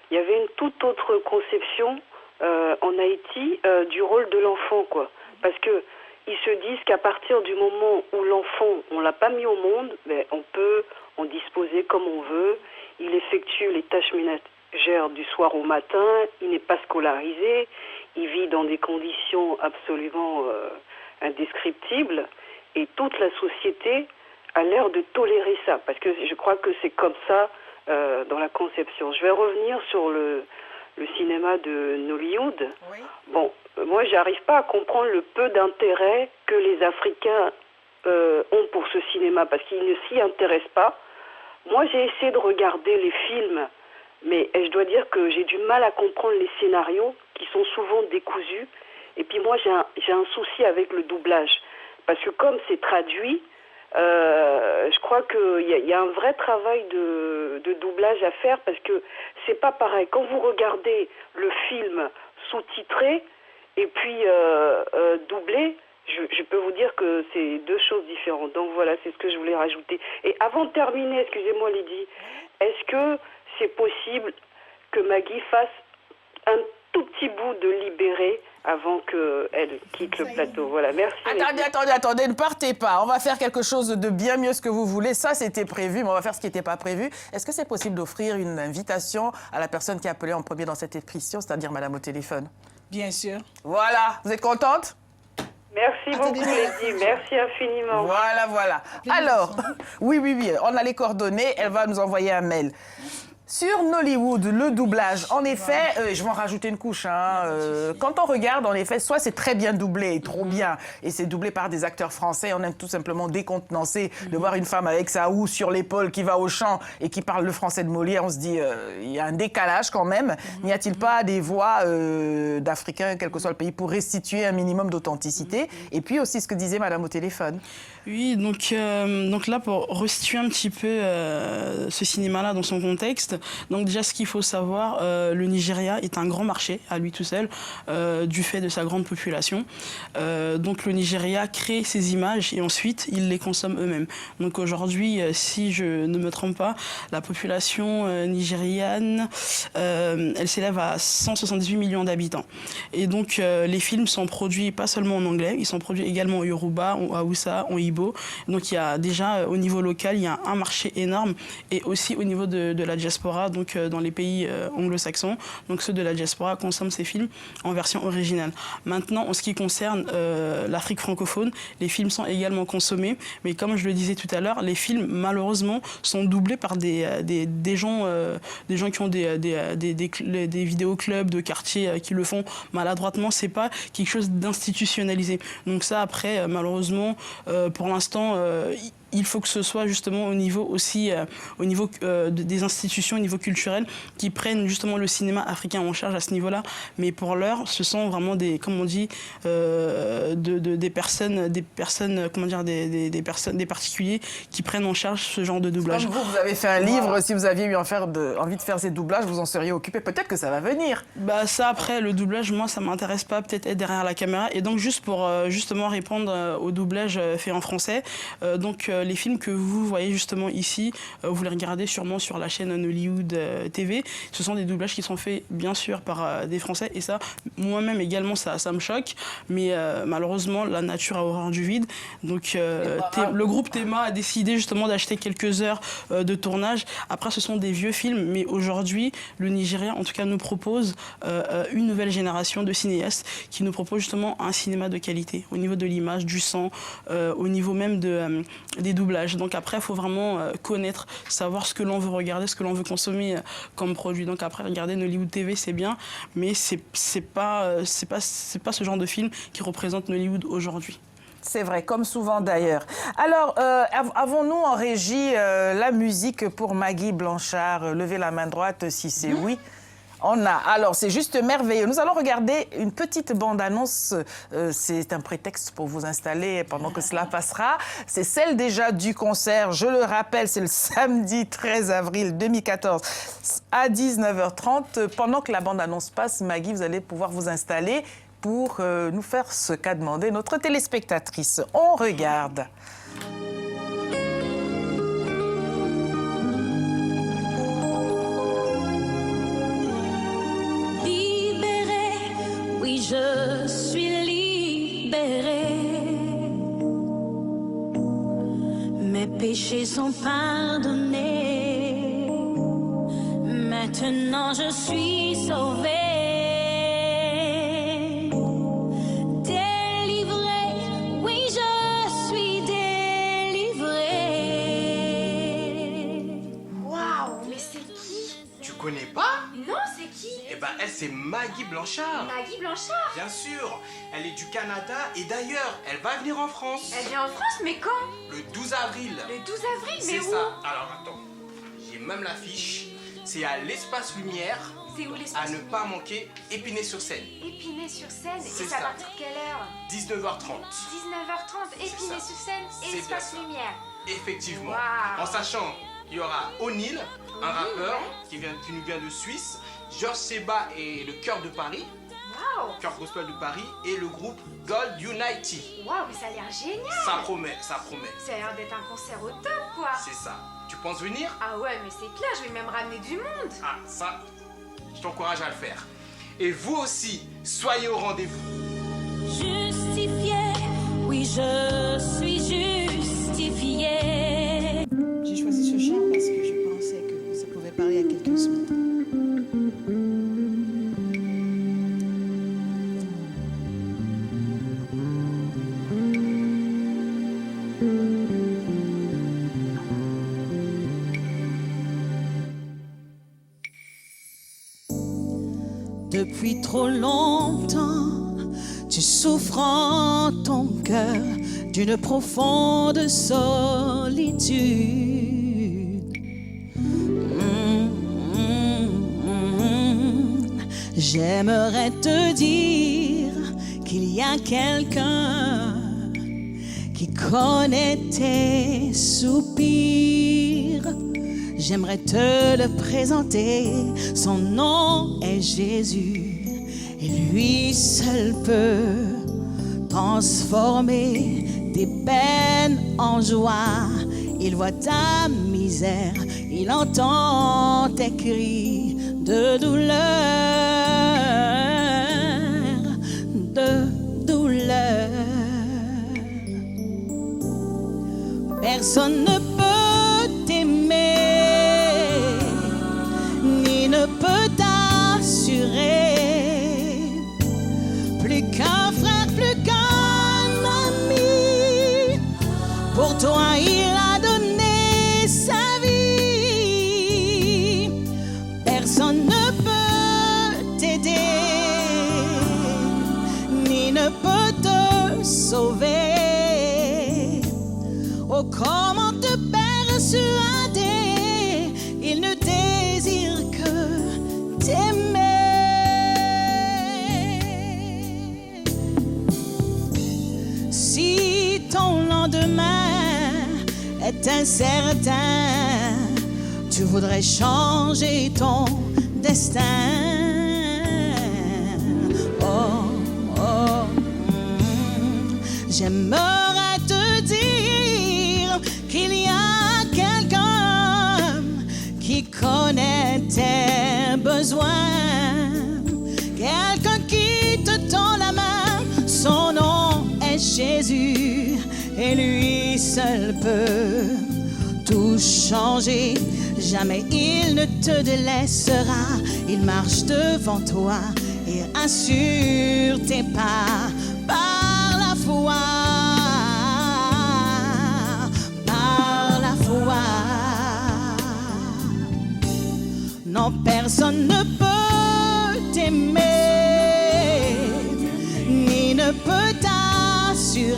S3: y avait une toute autre conception en Haïti du rôle de l'enfant, quoi. Parce qu'ils se disent qu'à partir du moment où l'enfant, on ne l'a pas mis au monde, on peut en disposer comme on veut. Il effectue les tâches ménagères du soir au matin, il n'est pas scolarisé, il vit dans des conditions absolument indescriptibles. Et toute la société a l'air de tolérer ça, parce que je crois que c'est comme ça dans la conception. Je vais revenir sur le cinéma de Nollywood. Oui. Bon, moi, j'arrive pas à comprendre le peu d'intérêt que les Africains ont pour ce cinéma, parce qu'ils ne s'y intéressent pas. Moi, j'ai essayé de regarder les films, mais je dois dire que j'ai du mal à comprendre les scénarios, qui sont souvent décousus. Et puis moi, j'ai un souci avec le doublage, parce que comme c'est traduit, Je crois qu'il y a un vrai travail de doublage à faire parce que c'est pas pareil. Quand vous regardez le film sous-titré et puis doublé, je peux vous dire que c'est deux choses différentes. Donc voilà, c'est ce que je voulais rajouter. Et avant de terminer, excusez-moi Lydie, est-ce que c'est possible que Maggie fasse un tout petit bout de Libéré avant qu'elle quitte le plateau? Voilà, merci.
S1: Attendez, ne partez pas. On va faire quelque chose de bien mieux ce que vous voulez. Ça, c'était prévu, mais on va faire ce qui n'était pas prévu. Est-ce que c'est possible d'offrir une invitation à la personne qui a appelé en premier dans cette émission, c'est-à-dire Madame au téléphone?
S2: Bien sûr.
S1: Voilà, vous êtes contente?
S3: Merci beaucoup, Lydie. Merci infiniment.
S1: Voilà. Alors, oui, on a les coordonnées. Elle va nous envoyer un mail. Sur Nollywood, le doublage, en effet, je vais en rajouter une couche. Quand on regarde, en effet, soit c'est très bien doublé, trop bien, et c'est doublé par des acteurs français, on aime tout simplement décontenancé de voir une femme avec sa houe sur l'épaule qui va au champ et qui parle le français de Molière. On se dit, il y a un décalage quand même. N'y a-t-il pas des voix d'Africains, quel que soit le pays, pour restituer un minimum d'authenticité? Et puis aussi ce que disait Madame au téléphone.
S4: Oui, donc là, pour restituer un petit peu ce cinéma-là dans son contexte, donc déjà, ce qu'il faut savoir, le Nigeria est un grand marché à lui tout seul, du fait de sa grande population. Donc le Nigeria crée ses images et ensuite, ils les consomment eux-mêmes. Donc aujourd'hui, si je ne me trompe pas, la population nigériane, elle s'élève à 178 millions d'habitants. Et donc, les films sont produits pas seulement en anglais, ils sont produits également en Yoruba, en Hausa, en Igbo. Donc il y a déjà, au niveau local, il y a un marché énorme et aussi au niveau de la diaspora, donc dans les pays anglo-saxons. Donc ceux de la diaspora consomment ces films en version originale. Maintenant, en ce qui concerne l'Afrique francophone, les films sont également consommés, mais comme je le disais tout à l'heure, les films, malheureusement, sont doublés par des gens qui ont des vidéoclubs de quartier qui le font maladroitement. C'est pas quelque chose d'institutionnalisé. Donc ça, après, malheureusement, pour l'instant, il faut que ce soit justement au niveau aussi, des institutions, au niveau culturel, qui prennent justement le cinéma africain en charge à ce niveau-là. Mais pour l'heure, ce sont vraiment des particuliers qui prennent en charge ce genre de doublage.
S1: Comme vous avez fait un livre, si vous aviez eu envie de faire ces doublages, vous en seriez occupé. Peut-être que ça va venir.
S4: Bah ça, après, le doublage, moi, ça m'intéresse pas, peut-être être derrière la caméra. Et donc, juste pour justement répondre au doublage fait en français, les films que vous voyez justement ici, vous les regardez sûrement sur la chaîne Nollywood TV. Ce sont des doublages qui sont faits bien sûr par des Français et ça, moi-même également, ça me choque. Mais malheureusement, la nature a horreur du vide. Donc le groupe Théma a décidé justement d'acheter quelques heures de tournage. Après, ce sont des vieux films, mais aujourd'hui, le Nigeria, en tout cas, nous propose une nouvelle génération de cinéastes qui nous propose justement un cinéma de qualité au niveau de l'image, du son, au niveau même des doublages. Donc après, il faut vraiment connaître, savoir ce que l'on veut regarder, ce que l'on veut consommer comme produit. Donc après, regarder Nollywood TV, c'est bien, mais c'est pas ce genre de film qui représente Nollywood aujourd'hui.
S1: C'est vrai, comme souvent d'ailleurs. Alors, avons-nous en régie la musique pour Maggie Blanchard? Levez la main droite si c'est oui. On a. Alors, c'est juste merveilleux. Nous allons regarder une petite bande-annonce. C'est un prétexte pour vous installer pendant que cela passera. C'est celle déjà du concert. Je le rappelle, c'est le samedi 13 avril 2014 à 19h30. Pendant que la bande-annonce passe, Maggie, vous allez pouvoir vous installer pour nous faire ce qu'a demandé notre téléspectatrice. On regarde.
S11: Oui, je suis libérée. Mes péchés sont pardonnés. Maintenant je suis sauvée. Délivrée, oui, je suis délivrée.
S12: Waouh, mais c'est qui?
S13: Tu connais pas?
S12: Non, c'est qui?
S13: Eh ben, elle, c'est Maggie Blanchard.
S12: Maggie Blanchard?
S13: Bien sûr. Elle est du Canada et d'ailleurs, elle va venir en France.
S12: Elle vient en France, mais quand?
S13: Le 12 avril.
S12: Le 12 avril, mais où?
S13: C'est ça. Alors, attends. J'ai même l'affiche. C'est à l'Espace Lumière.
S12: C'est où l'espace
S13: À ne
S12: lumière?
S13: pas manquer, Épinay-sur-Seine.
S12: Épinay-sur-Seine. Et
S13: C'est
S12: c'est à
S13: ça.
S12: partir de quelle heure?
S13: 19h30.
S12: 19h30, Épinay-sur-Seine et
S13: C'est
S12: espace
S13: bien ça.
S12: lumière.
S13: Effectivement.
S12: Waouh.
S13: En sachant, il y aura O'Neill, un rappeur qui nous vient de Suisse, Georges Seba et le Chœur de Paris,
S12: Waouh.
S13: Chœur Gospel de Paris, et le groupe Gold Unity.
S12: Waouh, mais ça a l'air génial.
S13: Ça promet, ça promet.
S12: Ça a l'air d'être un concert au top, quoi.
S13: C'est ça. Tu penses venir?
S12: Ah ouais, mais c'est clair, je vais même ramener du monde.
S13: Ah, ça, je t'encourage à le faire. Et vous aussi, soyez au rendez-vous.
S11: Justifié, oui je suis justifié.
S2: J'ai choisi ce chant parce que je pensais que ça pouvait parler à quelqu'un ce matin.
S14: Depuis trop longtemps, tu souffres en ton cœur d'une profonde solitude. J'aimerais te dire qu'il y a quelqu'un qui connaît tes soupirs. J'aimerais te le présenter, son nom est Jésus, et lui seul peut transformer tes peines en joie. Il voit ta misère, il entend tes cris de douleur, de douleur. Personne ne peut t'aimer, ni ne peut t'assurer, plus qu'un frère, plus qu'un ami. Pour toi il a donné sa vie. Personne ne peut t'aider, ni ne peut te sauver. Oh, comment te persuader? Il ne désire que t'aimer. Si ton lendemain est incertain, tu voudrais changer ton destin. Oh, oh, j'aimerais te dire qu'il y a quelqu'un qui connaît tes besoins, quelqu'un qui te tend la main. Son nom est Jésus, et lui seul peut tout changer. Jamais il ne te délaissera, il marche devant toi et assure tes pas par la foi. Non, personne ne peut t'aimer, ni ne peut t'assurer,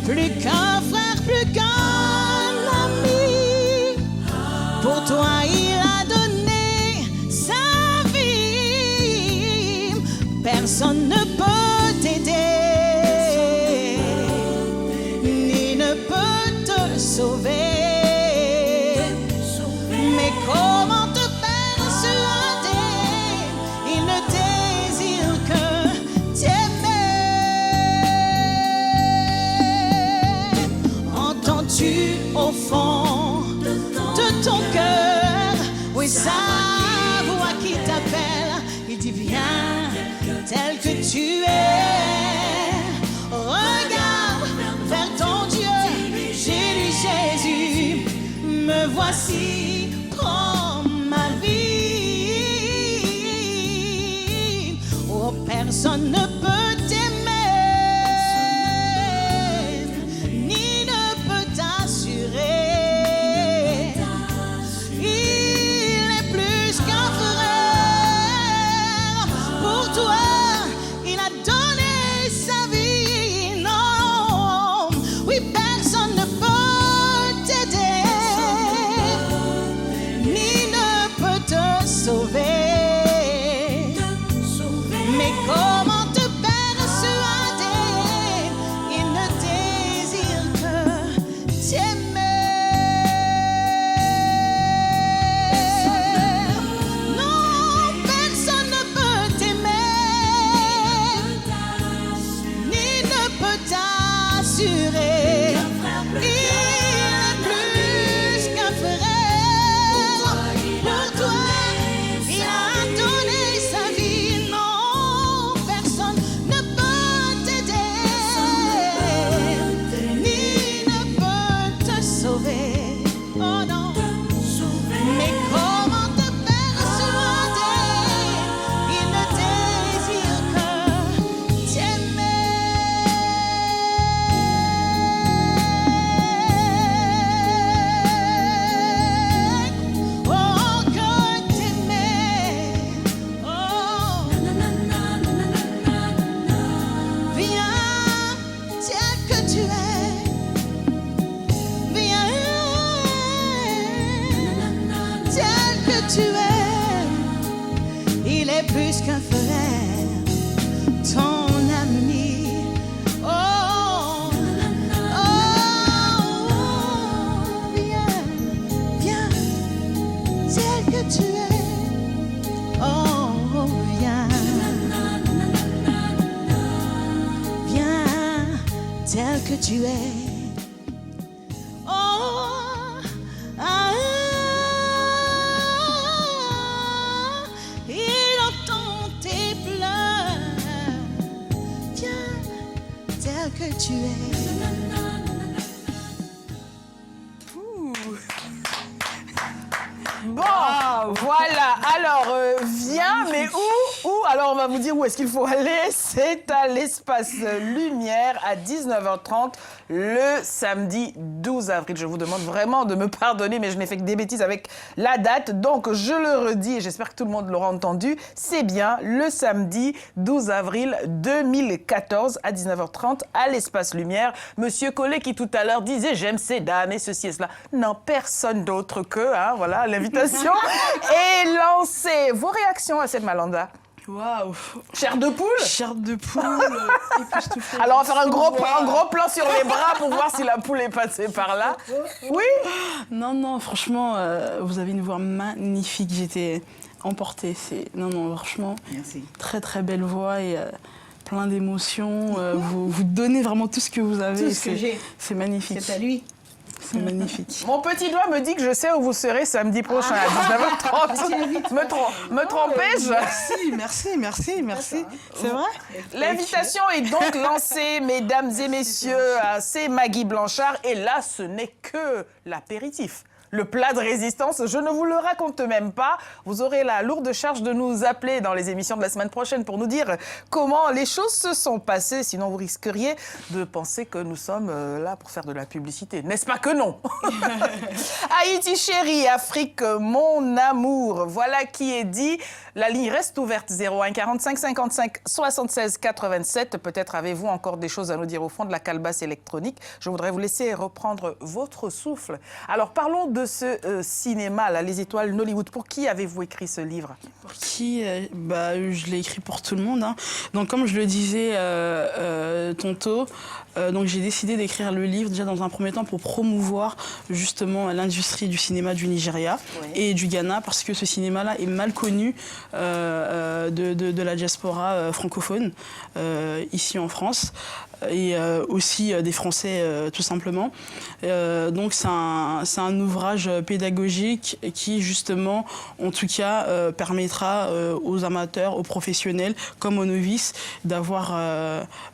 S14: plus qu'un frère, plus qu'un ami. Pour toi il a donné sa vie. Personne ne peut t'aider, ni ne peut te sauver. Mais comment te persuader? Il ne désire que t'aimer. Entends-tu au fond de ton cœur, oui, sa voix qui t'appelle? Il dit viens tel que tu es. plus qu'un frère, ton ami. Oh, viens, viens, tel que tu es. Oh, viens, viens, tel que tu es. Oh, ah, il entend tes pleurs. Viens, tel que tu es.
S1: Bon, voilà. Alors, viens, mais où? Alors, on va vous dire où est-ce qu'il faut aller. C'est à l'Espace Lumière à 19h30 le samedi 12 avril. Je vous demande vraiment de me pardonner, mais je n'ai fait que des bêtises avec la date. Donc, je le redis et j'espère que tout le monde l'aura entendu. C'est bien le samedi 12 avril 2014 à 19h30 à l'Espace Lumière. Monsieur Collet qui tout à l'heure disait « j'aime ces dames et ceci et cela ». Non, personne d'autre que, hein, voilà, l'invitation est lancée. Vos réactions à cette Malanda?
S4: Waouh!
S1: Chair de poule?
S4: Chair de poule, époustouflée.
S1: Alors, on va faire un gros plan sur les bras pour voir si la poule est passée par là. Oui?
S4: Non, franchement, vous avez une voix magnifique. J'étais emportée. Non, franchement,
S2: merci.
S4: Très, très belle voix et plein d'émotions. Vous donnez vraiment tout ce que vous avez.
S2: Tout ce que j'ai.
S4: C'est magnifique.
S2: C'est à lui.
S4: C'est magnifique.
S1: Mon petit doigt me dit que je sais où vous serez samedi prochain à 19h30. Me trompais-je?
S4: Merci. C'est vrai?
S1: L'invitation est donc lancée, mesdames et messieurs. C'est Maggie Blanchard. Et là, ce n'est que l'apéritif. Le plat de résistance, je ne vous le raconte même pas. Vous aurez la lourde charge de nous appeler dans les émissions de la semaine prochaine pour nous dire comment les choses se sont passées. Sinon, vous risqueriez de penser que nous sommes là pour faire de la publicité. N'est-ce pas que non? Haïti chérie, Afrique mon amour. Voilà qui est dit. La ligne reste ouverte 01 45 55 76 87. Peut-être avez-vous encore des choses à nous dire au fond de la calebasse électronique. Je voudrais vous laisser reprendre votre souffle. Alors, parlons de ce cinéma, là, Les Étoiles Nollywood. Pour qui avez-vous écrit ce livre?
S4: Pour qui? Je l'ai écrit pour tout le monde. Hein. Donc, comme je le disais tantôt, donc j'ai décidé d'écrire le livre déjà dans un premier temps pour promouvoir justement l'industrie du cinéma du Nigeria et du Ghana, parce que ce cinéma-là est mal connu de la diaspora francophone ici en France. Et aussi des Français tout simplement. Donc c'est un ouvrage pédagogique qui justement, en tout cas, permettra aux amateurs, aux professionnels comme aux novices d'avoir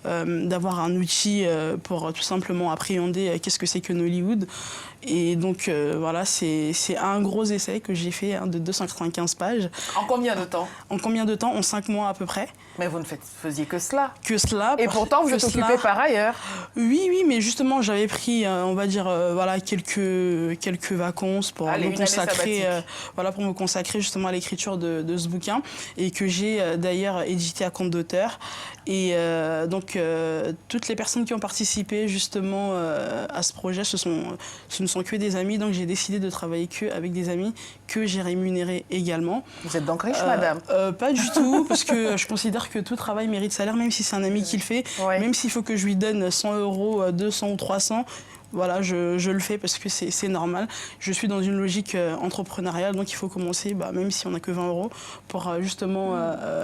S4: un outil pour tout simplement appréhender qu'est-ce que c'est que Nollywood. Et donc voilà, c'est un gros essai que j'ai fait de 295 pages.
S1: En combien de temps?
S4: En combien de temps? En 5 mois à peu près.
S1: Mais vous ne faisiez que cela.
S4: Que cela.
S1: Et pourtant, vous êtes occupé par ailleurs.
S4: Oui, mais justement, j'avais pris, on va dire, voilà, quelques vacances pour me consacrer justement à l'écriture de ce bouquin, et que j'ai d'ailleurs édité à compte d'auteur. Et donc, toutes les personnes qui ont participé justement à ce projet, ce ne sont que des amis. Donc, j'ai décidé de travailler avec des amis que j'ai rémunérés également.
S1: Vous êtes donc riche, madame?
S4: Pas du tout, parce que je considère que tout travail mérite salaire, même si c'est un ami qui le fait, même s'il faut que je lui donne 100 €, 200 ou 300. Voilà, je le fais parce que c'est normal. Je suis dans une logique entrepreneuriale, donc il faut commencer, même si on n'a que 20 €, pour justement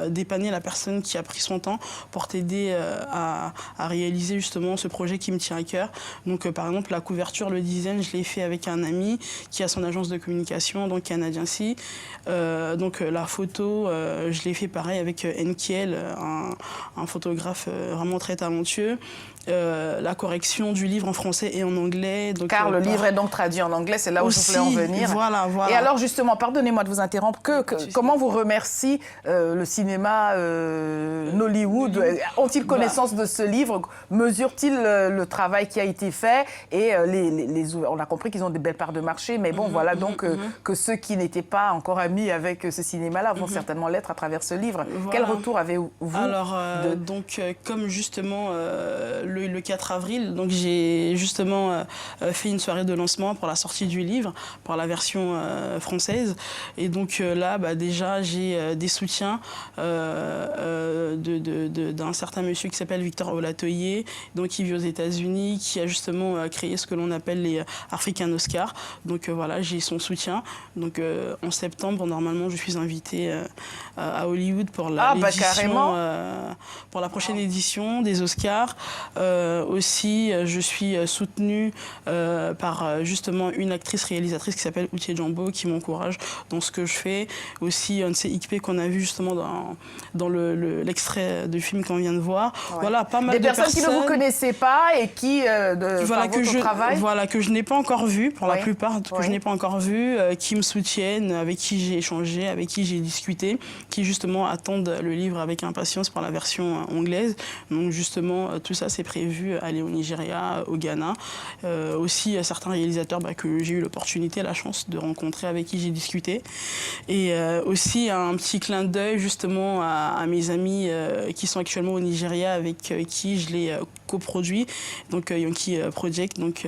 S4: dépanner la personne qui a pris son temps pour t'aider à réaliser justement ce projet qui me tient à cœur. Donc par exemple, la couverture, le design, je l'ai fait avec un ami qui a son agence de communication, donc Canadien C. Donc la photo, je l'ai fait pareil avec Enkiel, un photographe vraiment très talentueux. La correction du livre en français et en anglais. Donc,
S1: car le livre est donc traduit en anglais, c'est là où je voulais en venir.
S4: Voilà.
S1: Et alors justement, pardonnez-moi de vous interrompre, comment vous remercie le cinéma Nollywood? Ont-ils connaissance de ce livre? Mesurent-ils le travail qui a été fait? Et on a compris qu'ils ont des belles parts de marché, mais bon, voilà donc que ceux qui n'étaient pas encore amis avec ce cinéma-là vont certainement l'être à travers ce livre. Voilà. Quel retour avez-vous?
S4: Alors, donc, comme justement le 4 avril, donc j'ai justement fait une soirée de lancement pour la sortie du livre, pour la version française. Et donc là, déjà, j'ai des soutiens d'un certain monsieur qui s'appelle Victor Olatoye, donc qui vit aux États-Unis, qui a justement créé ce que l'on appelle les African Oscars. Donc voilà, j'ai son soutien. Donc en septembre, normalement, je suis invitée à Hollywood pour la prochaine édition des Oscars. Aussi, je suis soutenue par justement une actrice réalisatrice qui s'appelle Outié Djambo, qui m'encourage dans ce que je fais. Aussi, un de ces XP qu'on a vu justement dans l'extrait du film qu'on vient de voir.
S1: Ouais.
S4: Voilà, pas mal
S1: de personnes qui ne vous connaissaient pas et qui, par votre travail...
S4: Voilà, que je n'ai pas encore vu, pour la plupart, que je n'ai pas encore vu, qui me soutiennent, avec qui j'ai échangé, avec qui j'ai discuté, qui justement attendent le livre avec impatience pour la version anglaise. Donc justement, tout ça, c'est prévu aller au Nigeria, au Ghana. Aussi, certains réalisateurs que j'ai eu l'opportunité, la chance de rencontrer, avec qui j'ai discuté. Et aussi, un petit clin d'œil justement à mes amis qui sont actuellement au Nigeria, avec qui je l'ai coproduit, donc Yankee Project, donc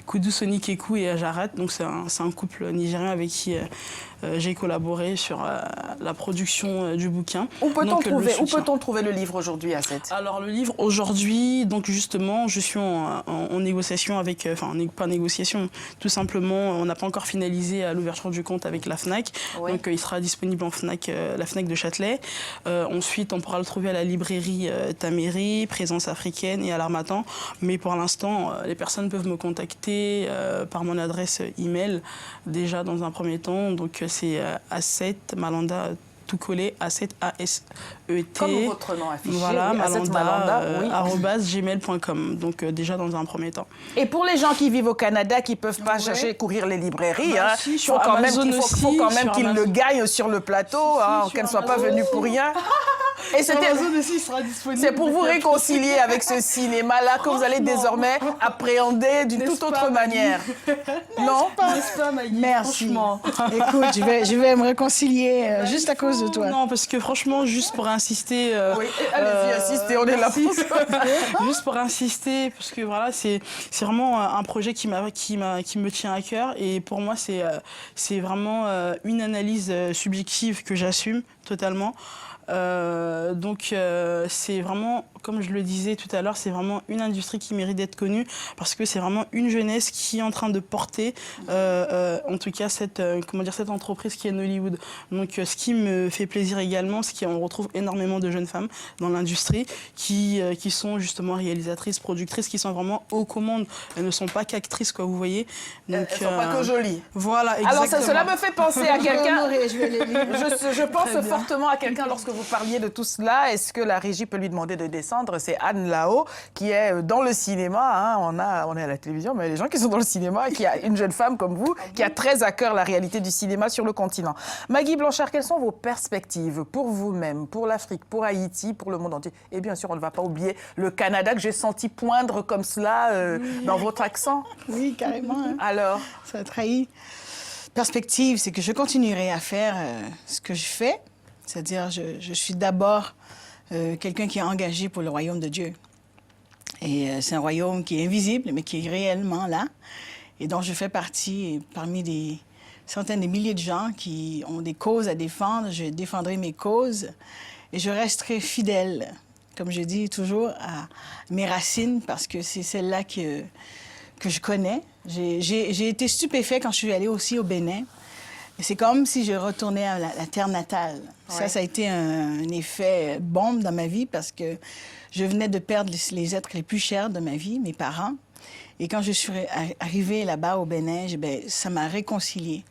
S4: Kudu Sonic Eku et Ajarat. Donc c'est un couple nigérien avec qui j'ai collaboré sur la production du bouquin.
S1: Où peut-on trouver le livre aujourd'hui, Asset?
S4: Alors le livre aujourd'hui, donc justement, je suis en négociation avec, pas négociation, tout simplement, on n'a pas encore finalisé l'ouverture du compte avec la Fnac. Oui. Donc il sera disponible en Fnac, la Fnac de Châtelet. Ensuite, on pourra le trouver à la librairie Taméry, Présence Africaine et à l'Harmattan. Mais pour l'instant, les personnes peuvent me contacter par mon adresse email déjà dans un premier temps. Donc c'est Asset Malanda tout collé, Asset A-S-E-T.
S1: Comme votre nom affiché.
S4: Voilà,
S1: oui,
S4: Malanda, @gmail.com. Donc déjà dans un premier temps.
S1: Et pour les gens qui vivent au Canada, qui ne peuvent pas courir les librairies, il faut quand même qu'ils le gagnent sur le plateau, qu'elles ne soient pas venues pour rien. Et c'est pour vous réconcilier avec ce cinéma-là que vous allez désormais appréhender d'une toute autre manière. Non?
S2: Merci. Écoute, je vais me réconcilier juste à cause de toi.
S4: Non, parce que franchement, juste pour insister...
S1: oui, allez-y, insistez, on est là pour ça.
S4: Juste pour insister, parce que voilà, c'est vraiment un projet qui me tient à cœur. Et pour moi, c'est vraiment une analyse subjective que j'assume totalement. Donc c'est vraiment, comme je le disais tout à l'heure, c'est vraiment une industrie qui mérite d'être connue parce que c'est vraiment une jeunesse qui est en train de porter en tout cas cette entreprise qui est Nollywood. Donc ce qui me fait plaisir également, c'est qu'on retrouve énormément de jeunes femmes dans l'industrie qui sont justement réalisatrices, productrices, qui sont vraiment aux commandes. Elles ne sont pas qu'actrices, quoi, vous voyez. Donc,
S1: elles ne sont pas que jolies.
S4: Voilà, exactement.
S1: Alors cela me fait penser à quelqu'un. Je pense fortement à quelqu'un lorsque vous parliez de tout cela. Est-ce que la régie peut lui demander de descendre? C'est Anne Lao, qui est dans le cinéma. On est à la télévision, mais les gens qui sont dans le cinéma, qui a une jeune femme comme vous, qui a très à cœur la réalité du cinéma sur le continent. Maggie Blanchard, quelles sont vos perspectives pour vous-même, pour l'Afrique, pour Haïti, pour le monde entier? Et bien sûr, on ne va pas oublier le Canada, que j'ai senti poindre comme cela dans votre accent.
S2: Oui, carrément. Hein.
S1: Alors?
S2: Ça trahit. Perspective, c'est que je continuerai à faire ce que je fais. C'est-à-dire, je suis d'abord quelqu'un qui est engagé pour le royaume de Dieu. Et c'est un royaume qui est invisible, mais qui est réellement là, et dont je fais partie parmi des centaines de milliers de gens qui ont des causes à défendre. Je défendrai mes causes et je resterai fidèle, comme je dis toujours, à mes racines, parce que c'est celle-là que je connais. J'ai été stupéfait quand je suis allée aussi au Bénin. C'est comme si je retournais à la terre natale. Ouais. Ça a été un effet bombe dans ma vie parce que je venais de perdre les êtres les plus chers de ma vie, mes parents. Et quand je suis arrivée là-bas au Bénin, ça m'a réconciliée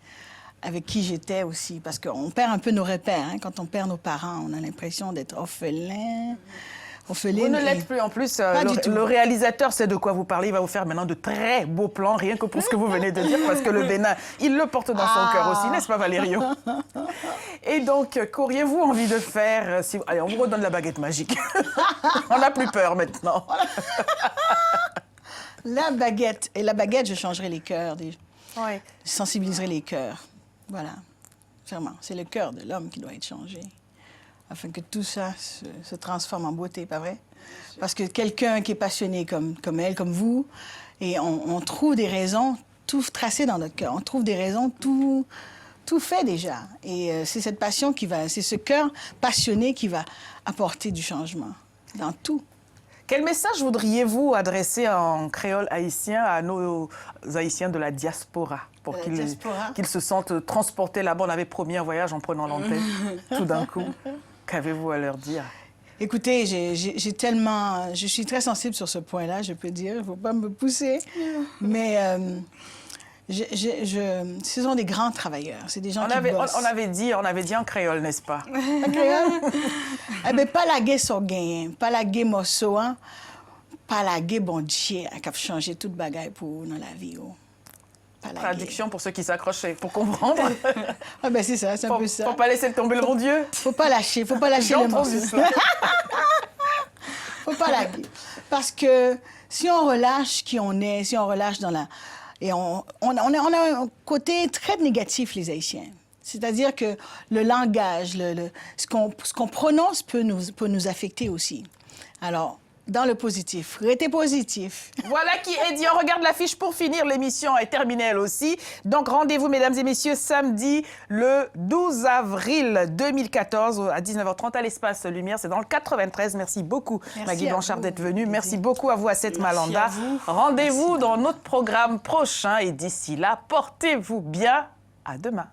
S2: avec qui j'étais aussi. Parce qu'on perd un peu nos repères. Hein. Quand on perd nos parents, on a l'impression d'être orphelin.
S1: Vous ne l'êtes plus. En plus, le réalisateur sait de quoi vous parlez. Il va vous faire maintenant de très beaux plans, rien que pour ce que vous venez de dire, parce que le Bénin, il le porte dans son cœur aussi, n'est-ce pas, Valério? Et donc, qu'auriez-vous envie de faire Allez, on vous redonne la baguette magique. On n'a plus peur maintenant.
S2: La baguette. Et la baguette, je changerai les cœurs.
S1: Oui.
S2: Je sensibiliserai les cœurs. Voilà. Vraiment, c'est le cœur de l'homme qui doit être changé. afin que tout ça se transforme en beauté, pas vrai? Parce que quelqu'un qui est passionné comme elle, comme vous, et on trouve des raisons, tout tracé dans notre cœur, on trouve des raisons, tout fait déjà. Et c'est cette passion c'est ce cœur passionné qui va apporter du changement dans tout.
S1: Quel message voudriez-vous adresser en créole haïtien à nos Haïtiens de la diaspora pour qu'ils se sentent transportés là-bas? On avait promis un voyage en prenant l'antenne tout d'un coup. Qu'avez-vous à leur dire? Écoutez,
S2: je suis très sensible sur ce point-là, je peux dire. Il ne faut pas me pousser. Mais ce sont des grands travailleurs. C'est des gens qui bossent.
S1: On avait dit en créole, n'est-ce pas?
S2: En créole? Eh bien, pas la guerre sur gain, pas la guerre morceau, pas la guerre bon Dieu, qui a changé toute bagaille pour dans la vie.
S1: Traduction pour ceux qui s'accrochaient, pour comprendre.
S2: Ah ben c'est ça, c'est un peu ça.
S1: Faut pas laisser tomber le bon Dieu.
S2: Faut pas lâcher les morceaux. Faut pas lâcher. Parce que si on relâche qui on est, si on relâche dans la... Et on a un côté très négatif, les Haïtiens. C'est-à-dire que le langage, ce qu'on prononce peut nous affecter aussi. Alors, dans le positif, restez positif.
S1: Voilà qui est dit. On regarde l'affiche pour finir. L'émission est terminée elle aussi. Donc rendez-vous, mesdames et messieurs, samedi le 12 avril 2014 à 19h30 à l'Espace Lumière. C'est dans le 93. Merci beaucoup, Maggie Blanchard, d'être venue. Merci beaucoup à vous, Asset Malanda. Rendez-vous dans notre programme prochain. Et d'ici là, portez-vous bien. À demain.